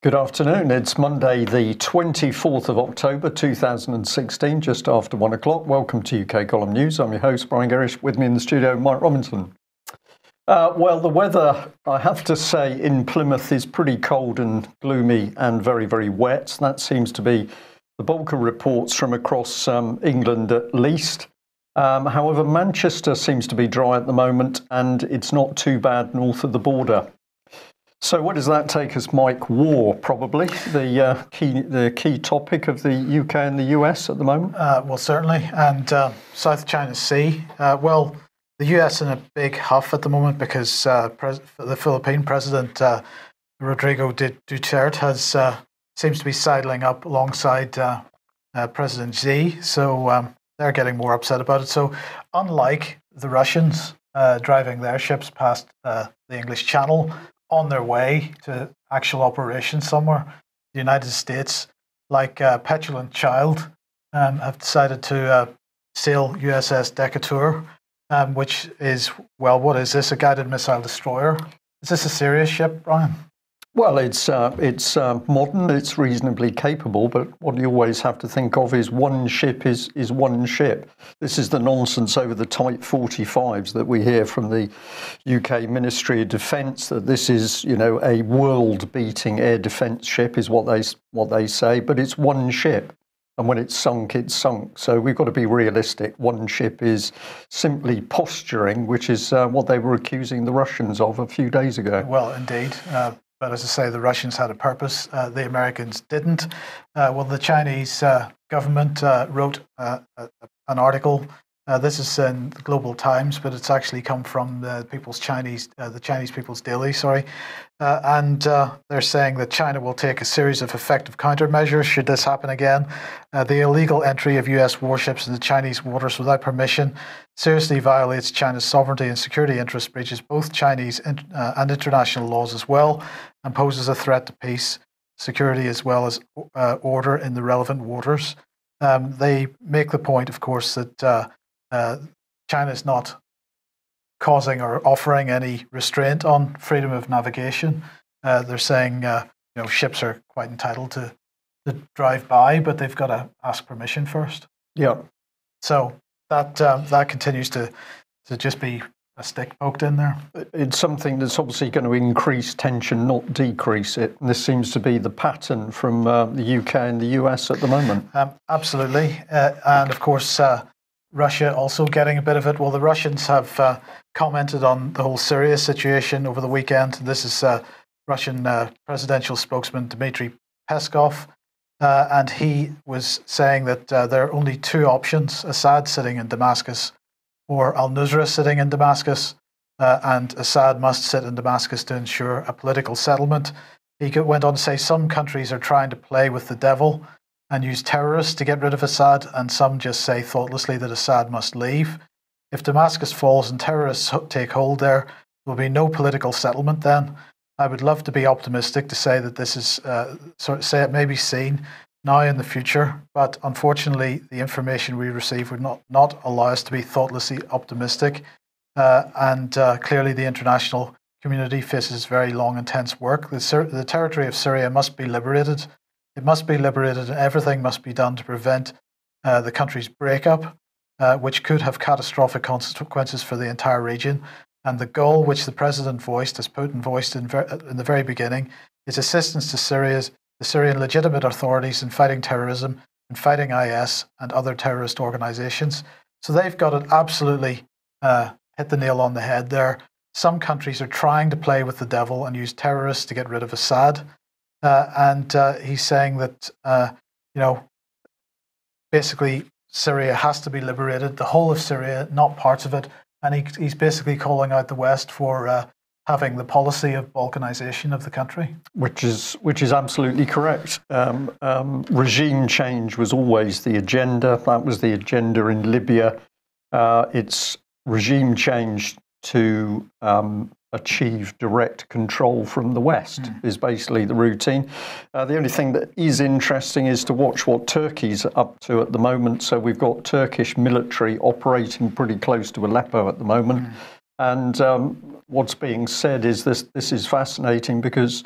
Good afternoon. It's Monday, the 24th of October, 2016, just after 1 o'clock. Welcome to UK Column News. I'm your host, Brian Gerrish. With me in the studio, Mike Robinson. Well, the weather, I have to say, in Plymouth is pretty cold and gloomy and very, very wet. That seems to be the bulk of reports from across England at least. However, Manchester seems to be dry at the moment, and it's not too bad north of the border. So where does that take us, Mike? War, probably, the key topic of the UK and the US at the moment? Well, certainly. And South China Sea. Well, the US in a big huff at the moment because the Philippine President, Rodrigo Duterte, seems to be sidling up alongside President Xi. So they're getting more upset about it. So unlike the Russians driving their ships past the English Channel, on their way to actual operations somewhere, the United States, like a petulant child, have decided to sail USS Decatur, which is, well, what is this, a guided missile destroyer? Is this a serious ship, Brian? Well, it's modern, it's reasonably capable, but what you always have to think of is one ship is one ship. This is the nonsense over the Type 45s that we hear from the UK Ministry of Defence, that this is, you know, a world-beating air defence ship is what they say, but it's one ship. And when it's sunk, it's sunk. So we've got to be realistic. One ship is simply posturing, which is what they were accusing the Russians of a few days ago. Well, indeed. But as I say, the Russians had a purpose. The Americans didn't. Well, the Chinese government wrote an article. This is in the Global Times, but it's actually come from the Chinese People's Daily. And they're saying that China will take a series of effective countermeasures should this happen again. The illegal entry of U.S. warships into Chinese waters without permission seriously violates China's sovereignty and security interests, breaches both Chinese and international laws as well, and poses a threat to peace, security, as well as order in the relevant waters. They make the point, of course, that China is not causing or offering any restraint on freedom of navigation. They're saying ships are quite entitled to drive by, but they've got to ask permission first. Yeah. So that continues to just be a stick poked in there. It's something that's obviously going to increase tension, not decrease it. And this seems to be the pattern from the UK and the US at the moment. Absolutely. And of course, Russia also getting a bit of it. Well, the Russians have commented on the whole Syria situation over the weekend. This is Russian presidential spokesman Dmitry Peskov. And he was saying that there are only two options: Assad sitting in Damascus or al-Nusra sitting in Damascus. And Assad must sit in Damascus to ensure a political settlement. He went on to say some countries are trying to play with the devil and use terrorists to get rid of Assad, and some just say thoughtlessly that Assad must leave. If Damascus falls and terrorists take hold there will be no political settlement then. I would love to be optimistic to say that this is, say it may be seen now in the future, but unfortunately the information we receive would not allow us to be thoughtlessly optimistic. And clearly the international community faces very long, intense work. The territory of Syria must be liberated. It must be liberated, and everything must be done to prevent the country's breakup, which could have catastrophic consequences for the entire region. And the goal, which the president voiced, as Putin voiced in the very beginning, is assistance to the Syrian legitimate authorities in fighting terrorism and fighting IS and other terrorist organizations. So they've got it absolutely hit the nail on the head there. Some countries are trying to play with the devil and use terrorists to get rid of Assad. And he's saying that, basically Syria has to be liberated, the whole of Syria, not parts of it. And he's basically calling out the West for having the policy of balkanization of the country. Which is absolutely correct. Regime change was always the agenda. That was the agenda in Libya. It's regime change to achieve direct control from the West is basically the routine. The only thing that is interesting is to watch what Turkey's up to at the moment. So we've got Turkish military operating pretty close to Aleppo at the moment. And what's being said is this is fascinating because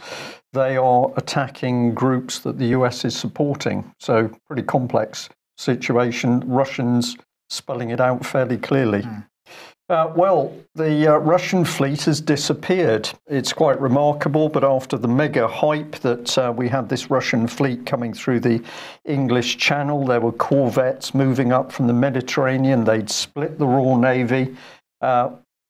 they are attacking groups that the US is supporting. So pretty complex situation. Russians spelling it out fairly clearly. Well, the Russian fleet has disappeared. It's quite remarkable, but after the mega hype that we had this Russian fleet coming through the English Channel, there were corvettes moving up from the Mediterranean. They'd split the Royal Navy.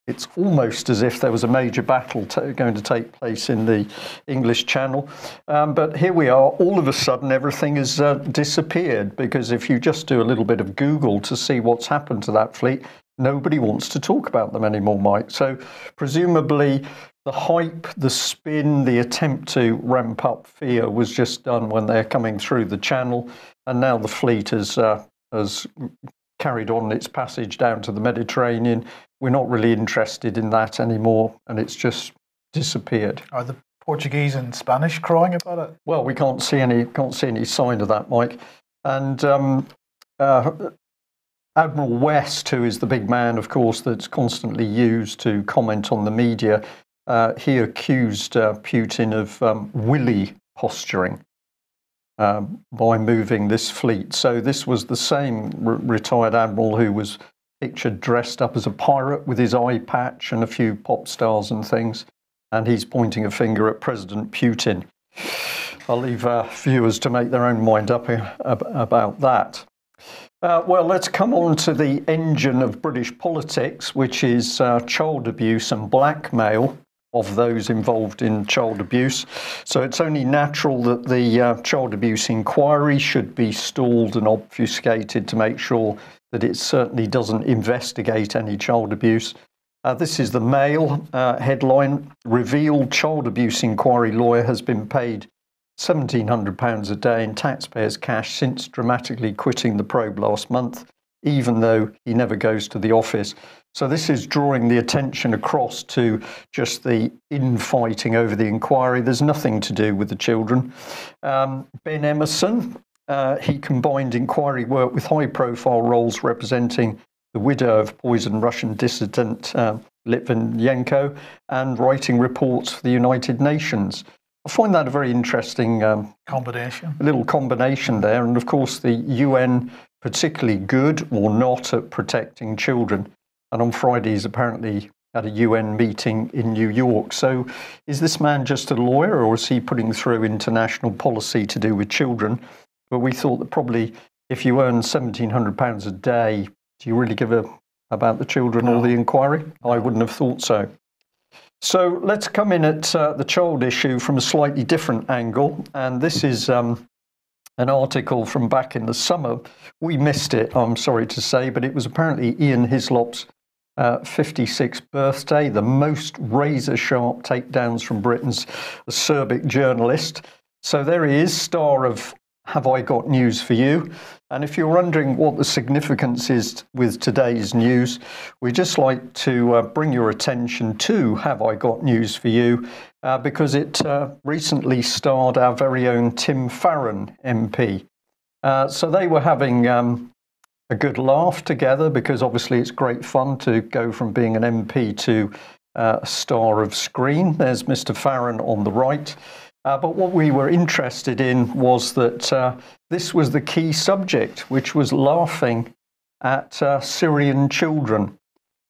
It's almost as if there was a major battle going to take place in the English Channel. But here we are. All of a sudden, everything has disappeared, because if you just do a little bit of Google to see what's happened to that fleet, nobody wants to talk about them anymore, Mike. So presumably the hype, the spin, the attempt to ramp up fear was just done when they're coming through the Channel. And now the fleet has carried on its passage down to the Mediterranean. We're not really interested in that anymore, and it's just disappeared. Are the Portuguese and Spanish crowing about it? Well, we can't see any sign of that, Mike. And Admiral West, who is the big man, of course, that's constantly used to comment on the media, he accused Putin of willy posturing by moving this fleet. So this was the same retired admiral who was pictured dressed up as a pirate with his eye patch and a few pop stars and things, and he's pointing a finger at President Putin. I'll leave viewers to make their own mind up about that. Well, let's come on to the engine of British politics, which is child abuse and blackmail of those involved in child abuse. So it's only natural that the child abuse inquiry should be stalled and obfuscated to make sure that it certainly doesn't investigate any child abuse. This is the Mail headline: revealed child abuse inquiry lawyer has been paid £1,700 a day in taxpayers' cash since dramatically quitting the probe last month, even though he never goes to the office. So this is drawing the attention across to just the infighting over the inquiry. There's nothing to do with the children. Ben Emerson, he combined inquiry work with high-profile roles representing the widow of poisoned Russian dissident Litvinenko and writing reports for the United Nations. I find that a very interesting combination. Little combination there. And of course, the UN particularly good or not at protecting children. And on Friday, he's apparently at a UN meeting in New York. So is this man just a lawyer, or is he putting through international policy to do with children? But we thought that probably if you earn £1,700 a day, do you really give about the children or the inquiry? I wouldn't have thought so. So let's come in at the child issue from a slightly different angle. And this is an article from back in the summer. We missed it, I'm sorry to say, but it was apparently Ian Hislop's 56th birthday, the most razor-sharp takedowns from Britain's acerbic journalist. So there he is, star of Have I Got News for You? And if you're wondering what the significance is with today's news, we'd just like to bring your attention to Have I Got News for You, because it recently starred our very own Tim Farron MP. So they were having a good laugh together, because obviously it's great fun to go from being an MP to a star of screen. There's Mr. Farron on the right. But what we were interested in was that this was the key subject, which was laughing at Syrian children.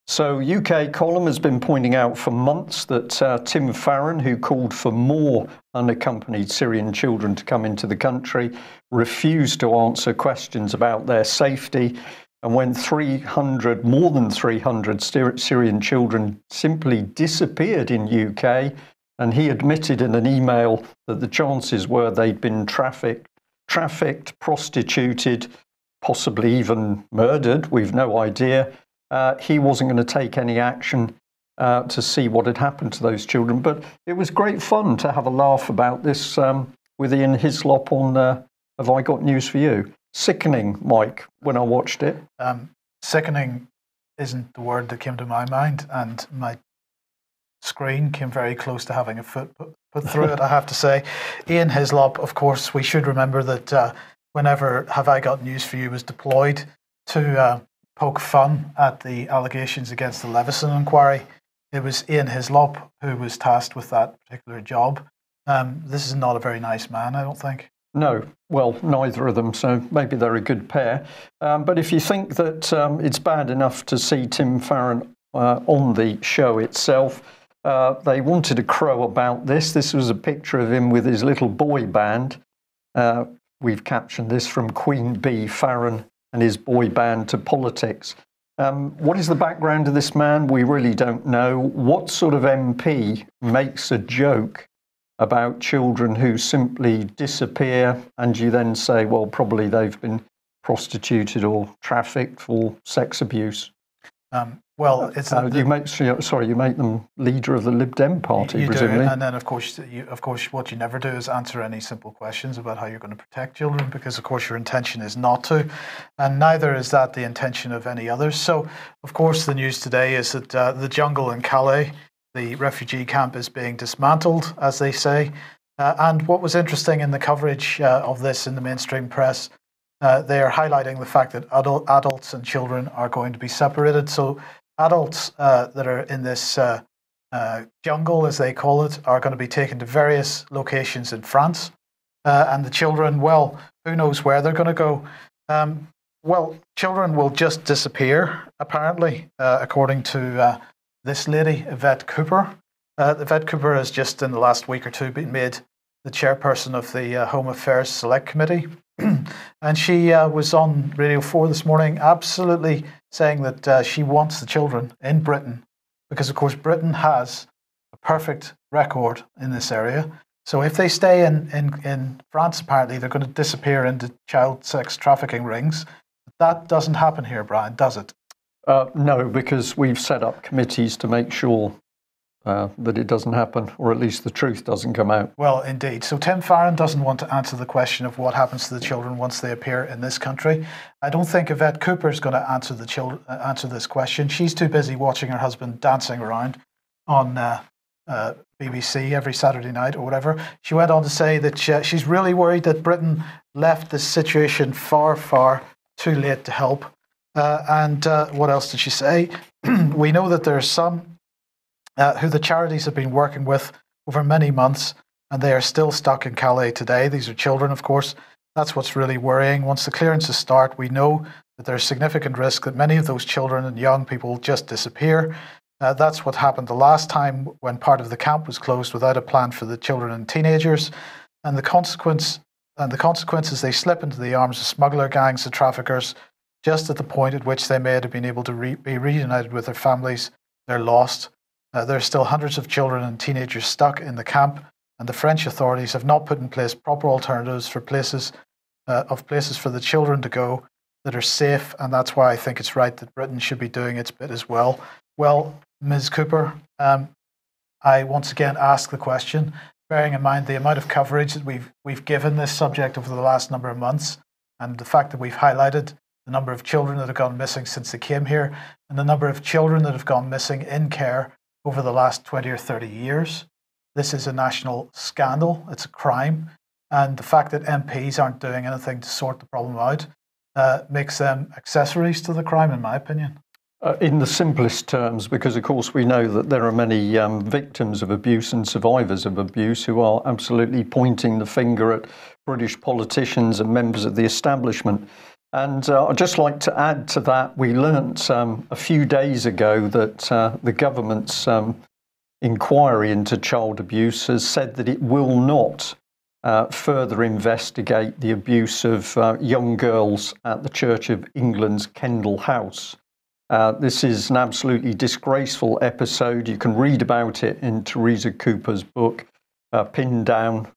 So UK Column has been pointing out for months that Tim Farron, who called for more unaccompanied Syrian children to come into the country, refused to answer questions about their safety. And when more than 300 Syrian children simply disappeared in UK, and he admitted in an email that the chances were they'd been trafficked, prostituted, possibly even murdered, we've no idea. He wasn't going to take any action to see what had happened to those children. But it was great fun to have a laugh about this with Ian Hislop on Have I Got News for You? Sickening, Mike, when I watched it. Sickening isn't the word that came to my mind, and my screen came very close to having a foot put through it, I have to say. Ian Hislop, of course, we should remember that whenever Have I Got News for You was deployed to poke fun at the allegations against the Leveson inquiry, it was Ian Hislop who was tasked with that particular job. This is not a very nice man, I don't think. No, well, neither of them, so maybe they're a good pair. But if you think that it's bad enough to see Tim Farron on the show itself, they wanted to crow about this. This was a picture of him with his little boy band. We've captioned this from Queen Bee, Farron and his boy band to politics. What is the background of this man? We really don't know. What sort of MP makes a joke about children who simply disappear, and you then say, well, probably they've been prostituted or trafficked for sex abuse? It's you make them leader of the Lib Dem party, you presumably. do, and then of course, what you never do is answer any simple questions about how you're going to protect children, because of course your intention is not to, and neither is that the intention of any others. So, of course, the news today is that the jungle in Calais, the refugee camp, is being dismantled, as they say. And what was interesting in the coverage of this in the mainstream press, they are highlighting the fact that adults and children are going to be separated. So adults that are in this jungle, as they call it, are going to be taken to various locations in France. And the children, well, who knows where they're going to go. Children will just disappear, apparently, according to this lady, Yvette Cooper. Yvette Cooper has just in the last week or two been made the chairperson of the Home Affairs Select Committee. And she was on Radio 4 this morning absolutely saying that she wants the children in Britain, because of course Britain has a perfect record in this area. So if they stay in France, apparently they're going to disappear into child sex trafficking rings. That doesn't happen here, Brian, does it? No, because we've set up committees to make sure that it doesn't happen, or at least the truth doesn't come out. Well, indeed. So Tim Farron doesn't want to answer the question of what happens to the children once they appear in this country. I don't think Yvette Cooper is going to answer this question. She's too busy watching her husband dancing around on BBC every Saturday night or whatever. She went on to say that she's really worried that Britain left this situation far, far too late to help. And what else did she say? We know that there are some who the charities have been working with over many months, and they are still stuck in Calais today. These are children, of course. That's what's really worrying. Once the clearances start, we know that there's significant risk that many of those children and young people just disappear. That's what happened the last time when part of the camp was closed without a plan for the children and teenagers. And the consequences, they slip into the arms of smuggler gangs and traffickers just at the point at which they may have been able to be reunited with their families. They're lost. There are still hundreds of children and teenagers stuck in the camp, and the French authorities have not put in place proper alternatives for places for the children to go that are safe, and that's why I think it's right that Britain should be doing its bit as well. Well, Ms. Cooper, I once again ask the question, bearing in mind the amount of coverage that we've given this subject over the last number of months, and the fact that we've highlighted the number of children that have gone missing since they came here, and the number of children that have gone missing in care over the last 20 or 30 years. This is a national scandal. It's a crime. And the fact that MPs aren't doing anything to sort the problem out makes them accessories to the crime, in my opinion. In the simplest terms, because of course we know that there are many victims of abuse and survivors of abuse who are absolutely pointing the finger at British politicians and members of the establishment. And I'd just like to add to that, we learnt a few days ago that the government's inquiry into child abuse has said that it will not further investigate the abuse of young girls at the Church of England's Kendal House. This is an absolutely disgraceful episode. You can read about it in Teresa Cooper's book, Pinned Down,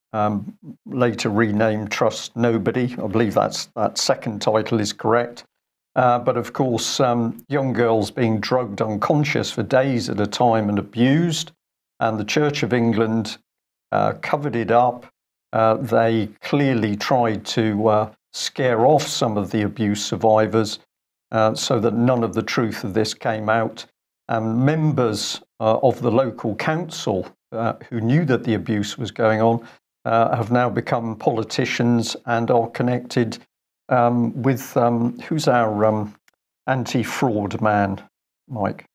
later renamed Trust Nobody. I believe that second title is correct. But of course, young girls being drugged unconscious for days at a time and abused, and the Church of England covered it up. They clearly tried to scare off some of the abuse survivors so that none of the truth of this came out. And members of the local council who knew that the abuse was going on have now become politicians and are connected with who's our anti-fraud man, Mike?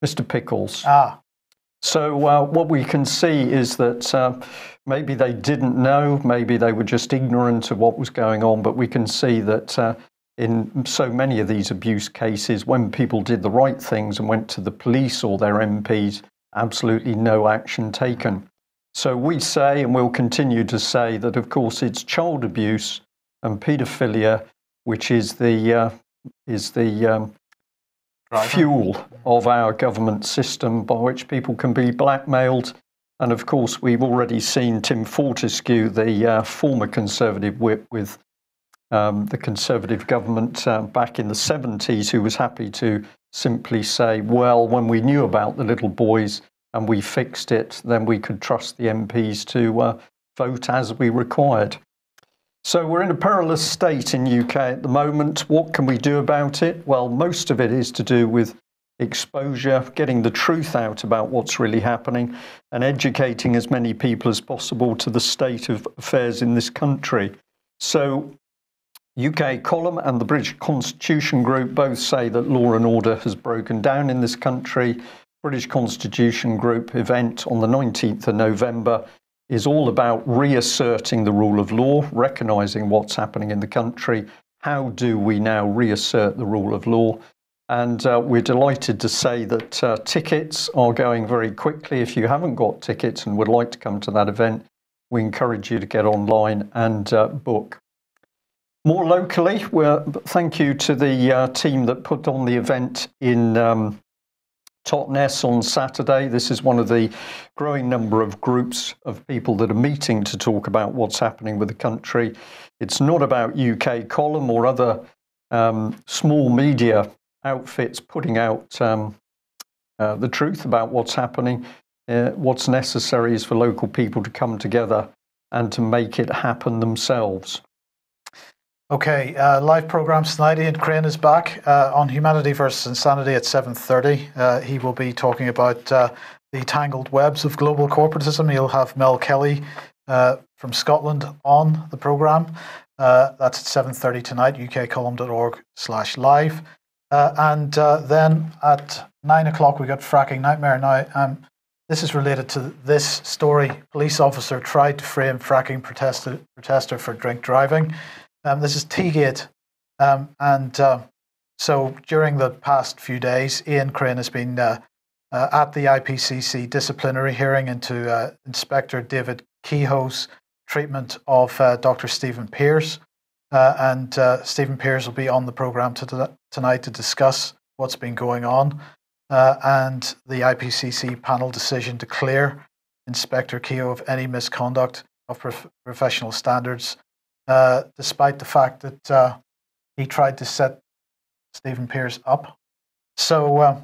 Mr. Pickles. So what we can see is that maybe they didn't know, maybe they were just ignorant of what was going on, but we can see that in so many of these abuse cases, when people did the right things and went to the police or their MPs, absolutely no action taken. So we say, and we'll continue to say, that of course it's child abuse and paedophilia, which is the fuel of our government system by which people can be blackmailed. And of course, we've already seen Tim Fortescue, the former Conservative whip with the Conservative government back in the 70s, who was happy to simply say, well, when we knew about the little boys and we fixed it, then we could trust the MPs to vote as we required. So we're in a perilous state in UK at the moment. What can we do about it? Well, most of it is to do with exposure, getting the truth out about what's really happening, and educating as many people as possible to the state of affairs in this country. So UK Column and the British Constitution Group both say that law and order has broken down in this country. British Constitution Group event on the 19th of November is all about reasserting the rule of law, recognising what's happening in the country. How do we now reassert the rule of law? And we're delighted to say that tickets are going very quickly. If you haven't got tickets and would like to come to that event, we encourage you to get online and book. More locally, thank you to the team that put on the event in Totnes on Saturday. This is one of the growing number of groups of people that are meeting to talk about what's happening with the country. It's not about UK Column or other small media outfits putting out the truth about what's happening. What's necessary is for local people to come together and to make it happen themselves. Okay, live programs tonight. Ian Crane is back on Humanity versus Insanity at 7:30. He will be talking about the tangled webs of global corporatism. He'll have Mel Kelly from Scotland on the programme. That's at 7:30 tonight, ukcolumn.org/live. And then at 9 o'clock, we got Fracking Nightmare. Now, this is related to this story. Police officer tried to frame fracking protester for drink driving. This is Teagate. So during the past few days, Ian Crane has been at the IPCC disciplinary hearing into Inspector David Kehoe's treatment of Dr. Stephen Pearce. And Stephen Pearce will be on the programme tonight to discuss what's been going on and the IPCC panel decision to clear Inspector Kehoe of any misconduct of professional standards, despite the fact that he tried to set Stephen Pearce up. So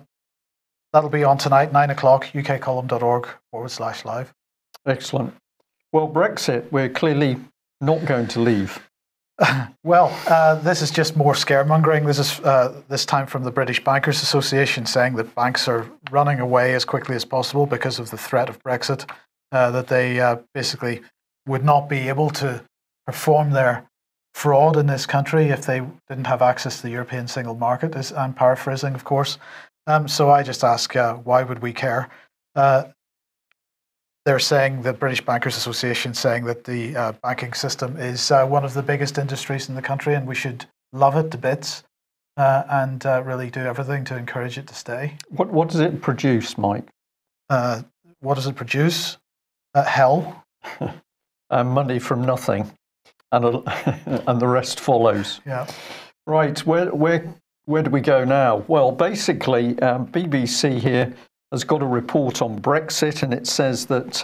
that'll be on tonight, 9 o'clock, ukcolumn.org/live. Excellent. Well, Brexit, we're clearly not going to leave. Well, this is just more scaremongering. This is this time from the British Bankers Association saying that banks are running away as quickly as possible because of the threat of Brexit, that they basically would not be able to perform their fraud in this country if they didn't have access to the European single market. I'm paraphrasing, of course. So I just ask, why would we care? They're saying, the British Bankers Association saying that the banking system is one of the biggest industries in the country and we should love it to bits and really do everything to encourage it to stay. What does it produce, Mike? What does it produce? Hell. Money from nothing. And the rest follows. Yeah. Right. Where do we go now? Well, basically, BBC here has got a report on Brexit, and it says that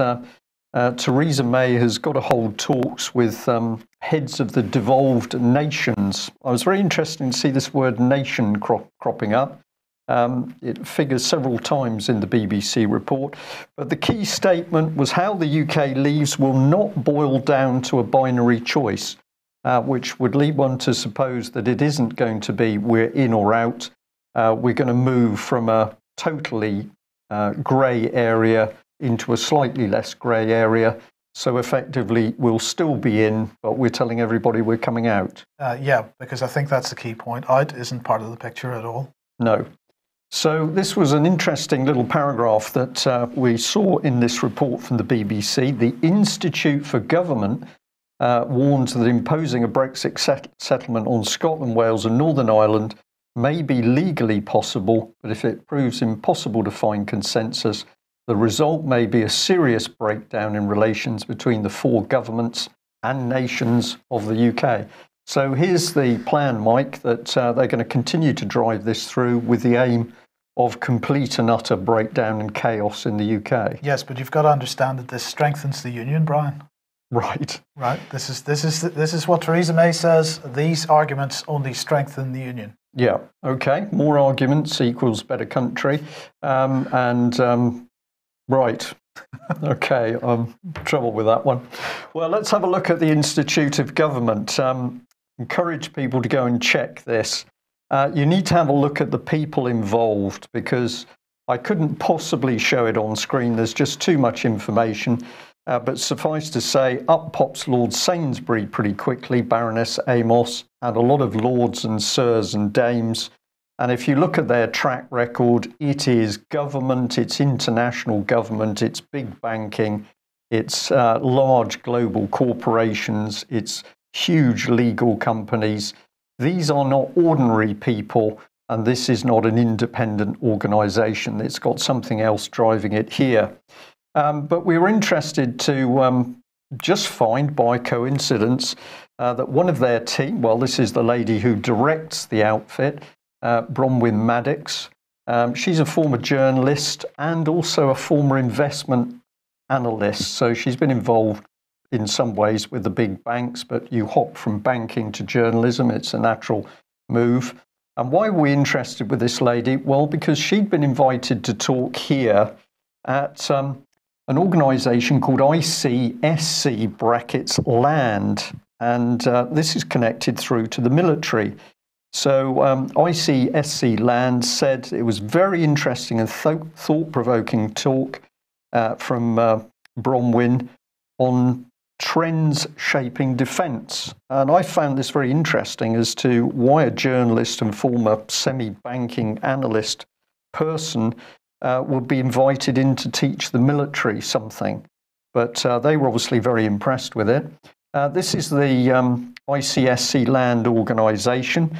Theresa May has got to hold talks with heads of the devolved nations. I was very interested to see this word nation cropping up. It figures several times in the BBC report. But the key statement was how the UK leaves will not boil down to a binary choice, which would lead one to suppose that it isn't going to be we're in or out. We're going to move from a totally grey area into a slightly less grey area. So effectively, we'll still be in, but we're telling everybody we're coming out. Yeah, because I think that's the key point. Out isn't part of the picture at all. No. So this was an interesting little paragraph that we saw in this report from the BBC. The Institute for Government warns that imposing a Brexit settlement on Scotland, Wales and Northern Ireland may be legally possible, but if it proves impossible to find consensus, the result may be a serious breakdown in relations between the four governments and nations of the UK. So here's the plan, Mike, that they're going to continue to drive this through with the aim of complete and utter breakdown and chaos in the UK. Yes, but you've got to understand that this strengthens the union, Brian. Right. Right. This is what Theresa May says. These arguments only strengthen the union. Yeah. Okay. More arguments equals better country. Right. Okay. Trouble with that one. Well, let's have a look at the Institute of Government. Encourage people to go and check this. You need to have a look at the people involved because I couldn't possibly show it on screen. There's just too much information. But suffice to say, up pops Lord Sainsbury pretty quickly, Baroness Amos, and a lot of lords and sirs and dames. And if you look at their track record, it is government, it's international government, it's big banking, it's large global corporations, it's huge legal companies. These are not ordinary people, and this is not an independent organisation. It's got something else driving it here. But we were interested to just find by coincidence that one of their team, well, this is the lady who directs the outfit, Bronwyn Maddox. She's a former journalist and also a former investment analyst. So she's been involved in some ways with the big banks, but you hop from banking to journalism. It's a natural move. And why were we interested with this lady? Well, because she'd been invited to talk here at an organisation called ICSC brackets Land. And this is connected through to the military. So ICSC Land said it was very interesting and thought-provoking talk from Bronwyn on trends shaping defence. And I found this very interesting as to why a journalist and former semi-banking analyst person would be invited in to teach the military something. But they were obviously very impressed with it. This is the ICSC Land organisation.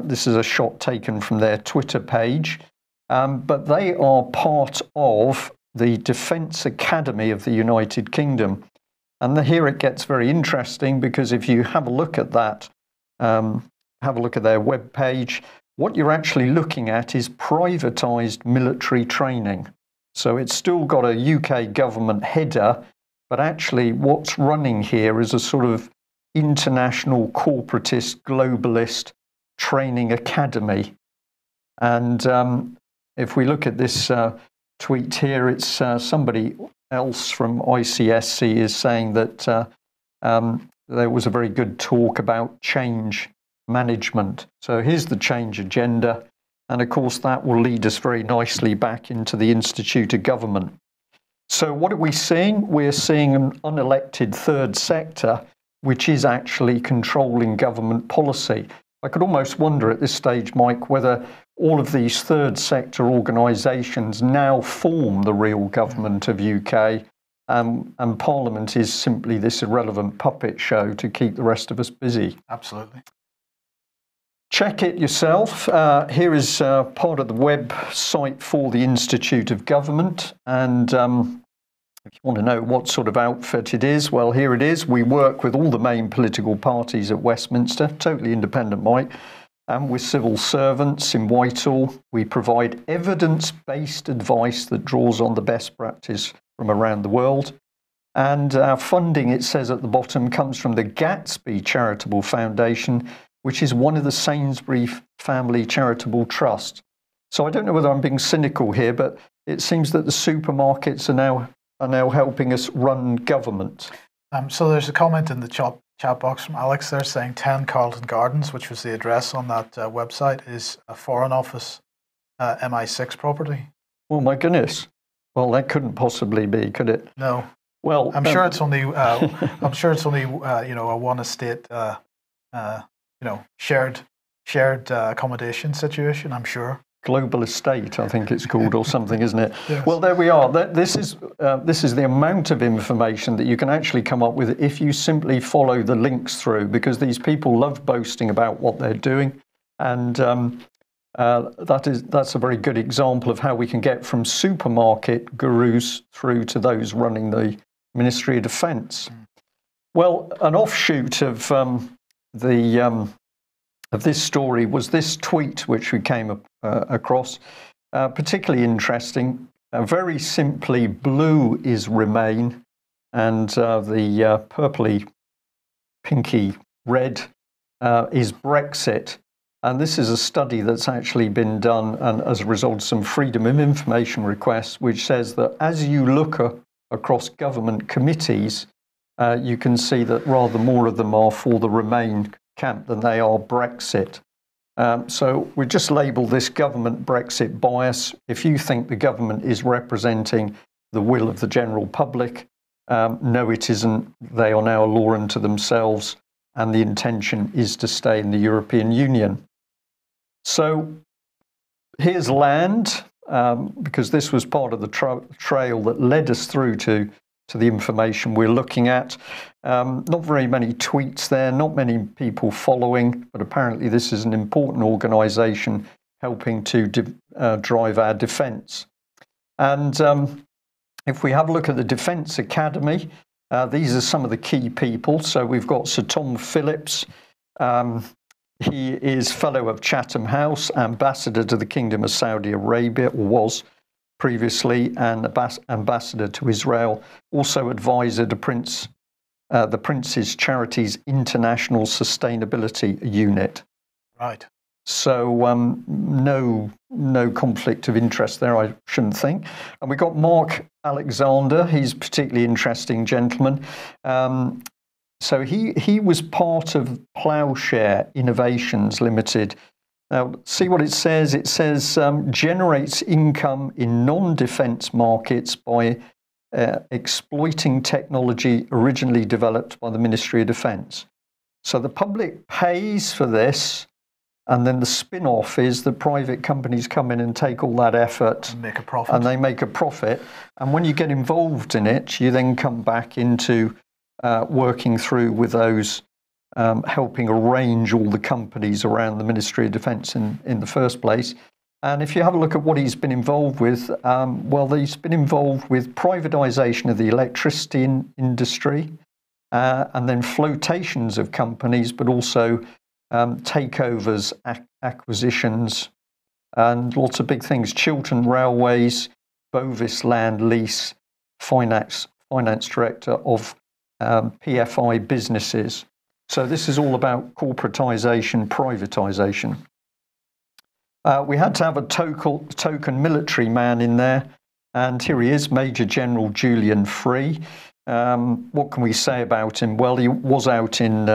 This is a shot taken from their Twitter page. But they are part of the Defence Academy of the United Kingdom. And here it gets very interesting because if you have a look at that, have a look at their web page, what you're actually looking at is privatised military training. So it's still got a UK government header, but actually what's running here is a sort of international corporatist, globalist training academy. And if we look at this tweet here, it's somebody else from ICSC is saying that there was a very good talk about change management. So here's the change agenda. And of course, that will lead us very nicely back into the Institute of Government. So what are we seeing? We're seeing an unelected third sector, which is actually controlling government policy. I could almost wonder at this stage, Mike, whether all of these third sector organisations now form the real government of UK, and Parliament is simply this irrelevant puppet show to keep the rest of us busy. Absolutely. Check it yourself. Here is part of the website for the Institute of Government. And if you want to know what sort of outfit it is, well, here it is. We work with all the main political parties at Westminster, totally independent, Mike, and with civil servants in Whitehall. We provide evidence-based advice that draws on the best practice from around the world. And our funding, it says at the bottom, comes from the Gatsby Charitable Foundation, which is one of the Sainsbury family charitable trusts. So I don't know whether I'm being cynical here, but it seems that the supermarkets are now helping us run government. So there's a comment in the chat box from Alex there saying 10 Carlton Gardens, which was the address on that website, is a Foreign Office MI6 property. Oh my goodness! Well, that couldn't possibly be, could it? No. Well, I'm sure it's only. I'm sure it's only a one estate shared accommodation situation. I'm sure. Global Estate, I think it's called, or something, isn't it? Yes. Well, there we are. This is the amount of information that you can actually come up with if you simply follow the links through, because these people love boasting about what they're doing, and that's a very good example of how we can get from supermarket gurus through to those running the Ministry of Defence. Well, an offshoot of this story was this tweet which we came across, particularly interesting. Very simply, blue is Remain, and the purpley, pinky red is Brexit. And this is a study that's actually been done, and as a result of some Freedom of Information requests, which says that as you look across government committees, you can see that rather more of them are for the Remain camp than they are Brexit. So we just label this government Brexit bias. If you think the government is representing the will of the general public, no, it isn't. They are now a law unto themselves, and the intention is to stay in the European Union. So here's land, because this was part of the trail that led us through to the information we're looking at. Not very many tweets there, not many people following, but apparently this is an important organisation helping to drive our defence. And if we have a look at the Defence Academy, these are some of the key people. So we've got Sir Tom Phillips. He is Fellow of Chatham House, Ambassador to the Kingdom of Saudi Arabia, or was previously, and Ambassador to Israel, also advisor to the Prince's Charities International Sustainability Unit. Right. So no conflict of interest there, I shouldn't think. And we got Mark Alexander. He's a particularly interesting gentleman. So he was part of Ploughshare Innovations Limited. Now, see what it says. It says generates income in non-defence markets by exploiting technology originally developed by the Ministry of Defence. So the public pays for this, and then the spin-off is that private companies come in and take all that effort and make a profit. And they make a profit. And when you get involved in it, you then come back into working through with those, helping arrange all the companies around the Ministry of Defence in the first place. And if you have a look at what he's been involved with, well, he's been involved with privatisation of the electricity industry, and then flotations of companies, but also takeovers, acquisitions, and lots of big things. Chiltern Railways, Bovis Land Lease, finance director of PFI businesses. So this is all about corporatisation, privatisation. We had to have a token military man in there, and here he is, Major General Julian Free. What can we say about him? Well, he was out in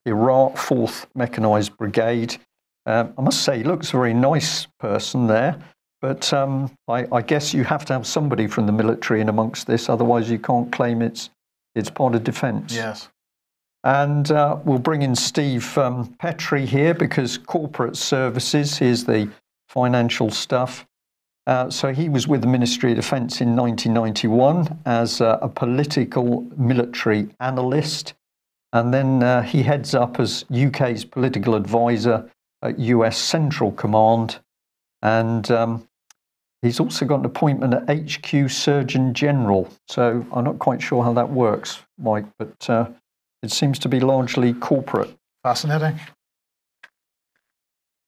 Iraq, 4th Mechanised Brigade. I must say, he looks a very nice person there, but I guess you have to have somebody from the military in amongst this, otherwise you can't claim it's part of defence. Yes. And we'll bring in Steve Petrie here, because corporate services, here's the financial stuff. So he was with the Ministry of Defence in 1991 as a political military analyst. And then he heads up as UK's political advisor at US Central Command. And he's also got an appointment at HQ Surgeon General. So I'm not quite sure how that works, Mike, but it seems to be largely corporate. Fascinating.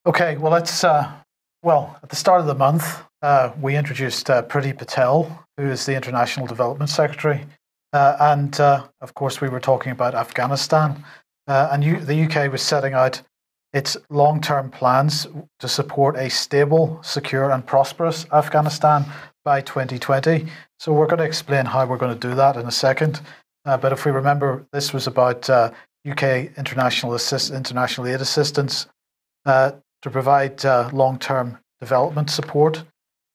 Okay, well, let's, at the start of the month, we introduced Priti Patel, who is the International Development Secretary. And of course, we were talking about Afghanistan. And the UK was setting out its long-term plans to support a stable, secure and prosperous Afghanistan by 2020. So we're going to explain how we're going to do that in a second. But if we remember, this was about UK international aid assistance to provide long-term development support,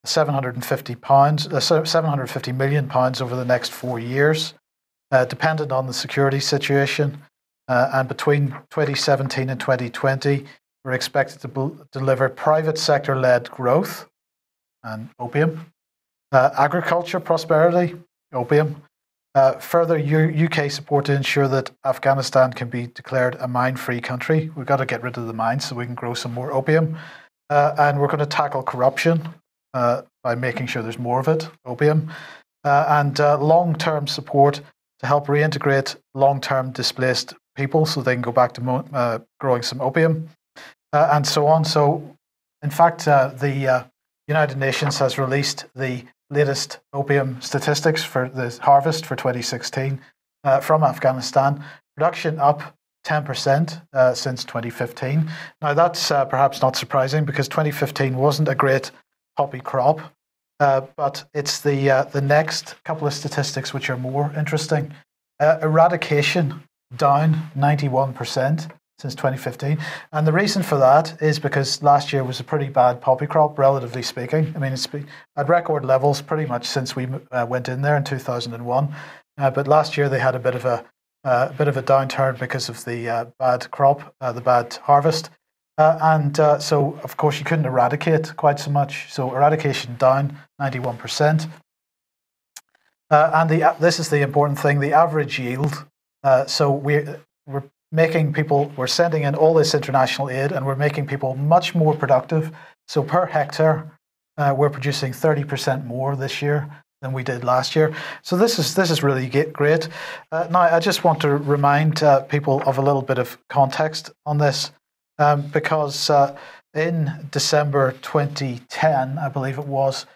£750 million over the next 4 years, dependent on the security situation. And between 2017 and 2020, were expected to deliver private sector-led growth and opium, agriculture prosperity, opium, further UK support to ensure that Afghanistan can be declared a mine-free country. We've got to get rid of the mines so we can grow some more opium. And we're going to tackle corruption by making sure there's more of it, opium. And long-term support to help reintegrate long-term displaced people so they can go back to growing some opium, and so on. So, in fact, the United Nations has released the latest opium statistics for the harvest for 2016 from Afghanistan. Production up 10% since 2015. Now, that's perhaps not surprising because 2015 wasn't a great poppy crop, but it's the next couple of statistics which are more interesting. Eradication down 91% since 2015. And the reason for that is because last year was a pretty bad poppy crop, relatively speaking. I mean, it's at record levels pretty much since we went in there in 2001. But last year they had a bit of a downturn because of the bad crop, the bad harvest. So, of course, you couldn't eradicate quite so much. So eradication down 91%. And this is the important thing, the average yield. So we're sending in all this international aid and we're making people much more productive. So per hectare, we're producing 30% more this year than we did last year. So this is really great. Now, I just want to remind people of a little bit of context on this, because in December 2010, I believe it was,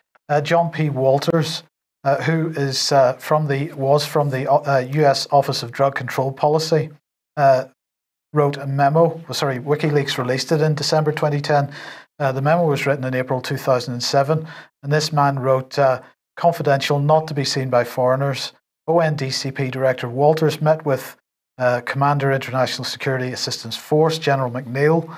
John P. Walters, who is from the U.S. Office of Drug Control Policy, wrote a memo. WikiLeaks released it in December 2010. The memo was written in April 2007, and this man wrote, "Confidential, not to be seen by foreigners. ONDCP Director Walters met with Commander International Security Assistance Force General McNeil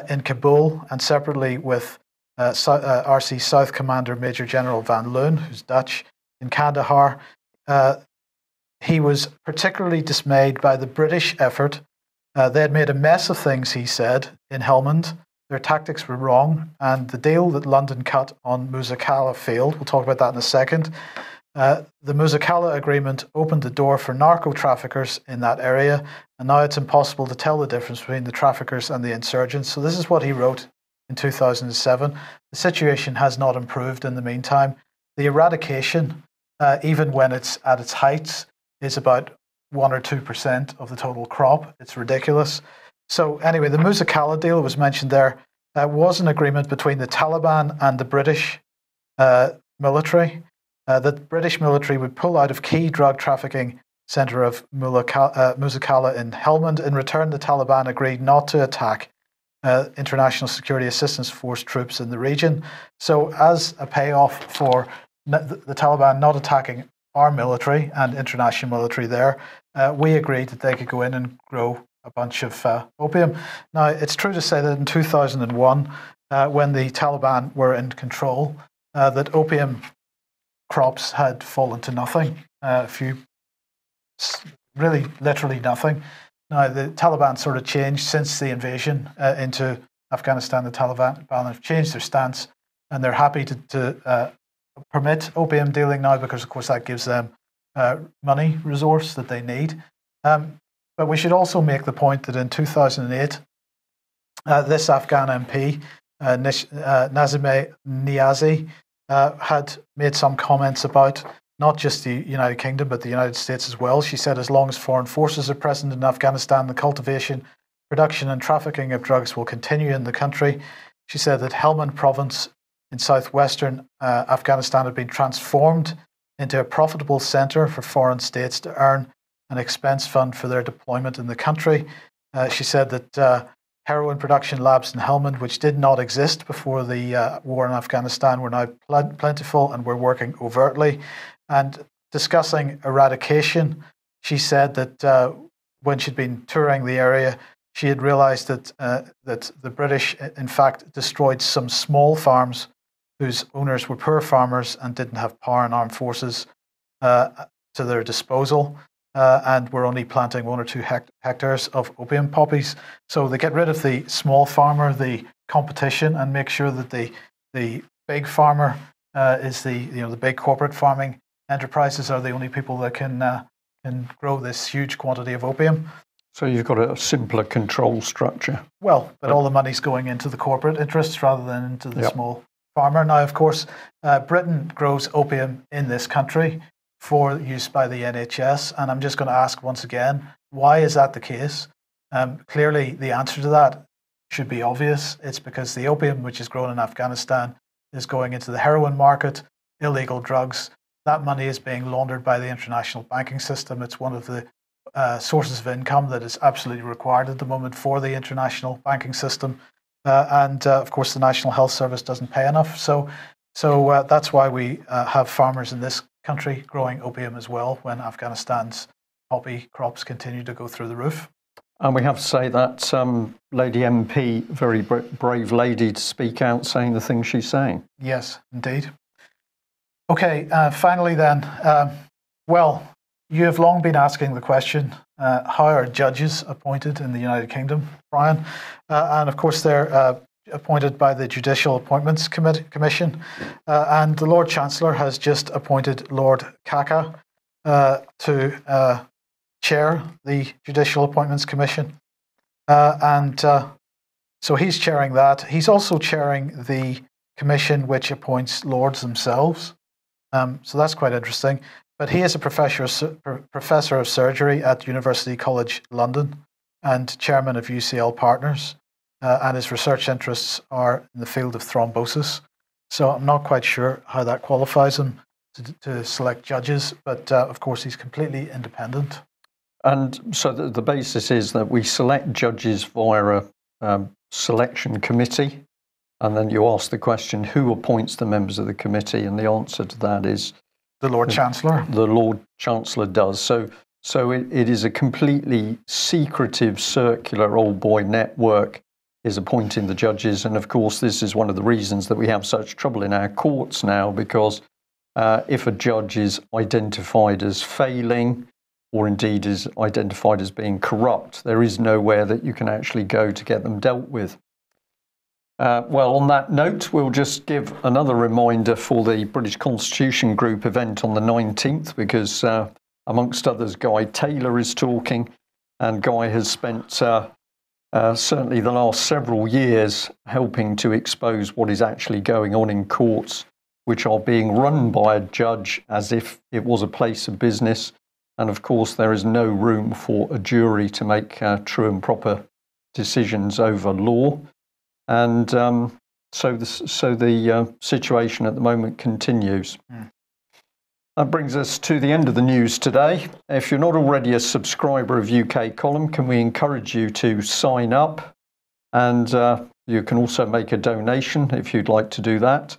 in Kabul, and separately with RC South Commander Major General Van Loon, who's Dutch, in Kandahar. He was particularly dismayed by the British effort. They had made a mess of things, he said, in Helmand. Their tactics were wrong, and the deal that London cut on Musakala failed." We'll talk about that in a second. The Musakala agreement opened the door for narco-traffickers in that area, and now it's impossible to tell the difference between the traffickers and the insurgents. So this is what he wrote in 2007. The situation has not improved in the meantime. The eradication, even when it's at its heights, is about 1 or 2% of the total crop. It's ridiculous. So anyway, the Musakala deal was mentioned there. Was an agreement between the Taliban and the British military. The British military would pull out of key drug trafficking centre of Musakala in Helmand. In return, the Taliban agreed not to attack International Security Assistance Force troops in the region. So as a payoff for the Taliban not attacking our military and international military there, we agreed that they could go in and grow a bunch of opium. Now, it's true to say that in 2001, when the Taliban were in control, that opium crops had fallen to nothing. Really, literally nothing. Now, the Taliban sort of changed since the invasion into Afghanistan. The Taliban have changed their stance, and they're happy to permit opium dealing now because, of course, that gives them money resource that they need. But we should also make the point that in 2008, this Afghan MP, Nazimeh Niazi, had made some comments about not just the United Kingdom, but the United States as well. She said, as long as foreign forces are present in Afghanistan, the cultivation, production and trafficking of drugs will continue in the country. She said that Helmand province in southwestern Afghanistan had been transformed into a profitable centre for foreign states to earn an expense fund for their deployment in the country. She said that heroin production labs in Helmand, which did not exist before the war in Afghanistan, were now plentiful and were working overtly. And discussing eradication, she said that when she'd been touring the area, she had realised that the British, in fact, destroyed some small farms whose owners were poor farmers and didn't have power and armed forces to their disposal. and we're only planting 1 or 2 hectares of opium poppies. So they get rid of the small farmer, the competition, and make sure that the big farmer is the big corporate farming enterprises are the only people that can grow this huge quantity of opium. So you've got a simpler control structure. Well, but all the money's going into the corporate interests rather than into the small farmer. Now, of course, Britain grows opium in this country for use by the NHS. And I'm just going to ask once again, why is that the case? Clearly, the answer to that should be obvious. It's because the opium, which is grown in Afghanistan, is going into the heroin market, illegal drugs. That money is being laundered by the international banking system. It's one of the sources of income that is absolutely required at the moment for the international banking system. And of course, the National Health Service doesn't pay enough. So that's why we have farmers in this country growing opium as well when Afghanistan's poppy crops continue to go through the roof. And we have to say that Lady MP, very brave lady to speak out saying the things she's saying. Yes, indeed. Okay, finally then, well, you have long been asking the question, how are judges appointed in the United Kingdom, Brian? And of course, they're appointed by the Judicial Appointments Commission. And the Lord Chancellor has just appointed Lord Kaka to chair the Judicial Appointments Commission. So he's chairing that. He's also chairing the commission which appoints lords themselves. So that's quite interesting. But he is a professor of surgery at University College London and chairman of UCL Partners. And his research interests are in the field of thrombosis. So I'm not quite sure how that qualifies him to select judges, but of course he's completely independent. And so the basis is that we select judges via a selection committee, and then you ask the question, who appoints the members of the committee? And the answer to that is the Lord Chancellor. The Lord Chancellor does. So it is a completely secretive, circular old boy network is appointing the judges. And of course, this is one of the reasons that we have such trouble in our courts now, because if a judge is identified as failing, or indeed is identified as being corrupt, there is nowhere that you can actually go to get them dealt with. Well, on that note, we'll just give another reminder for the British Constitution Group event on the 19th, because amongst others, Guy Taylor is talking, and Guy has spent certainly the last several years helping to expose what is actually going on in courts, which are being run by a judge as if it was a place of business. And of course, there is no room for a jury to make true and proper decisions over law. And so the situation at the moment continues. That brings us to the end of the news today. If you're not already a subscriber of UK Column, can we encourage you to sign up? And you can also make a donation if you'd like to do that.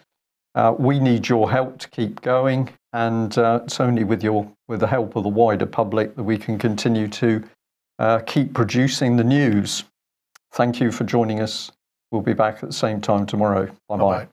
We need your help to keep going, and it's only with the help of the wider public that we can continue to keep producing the news. Thank you for joining us. We'll be back at the same time tomorrow. Bye-bye.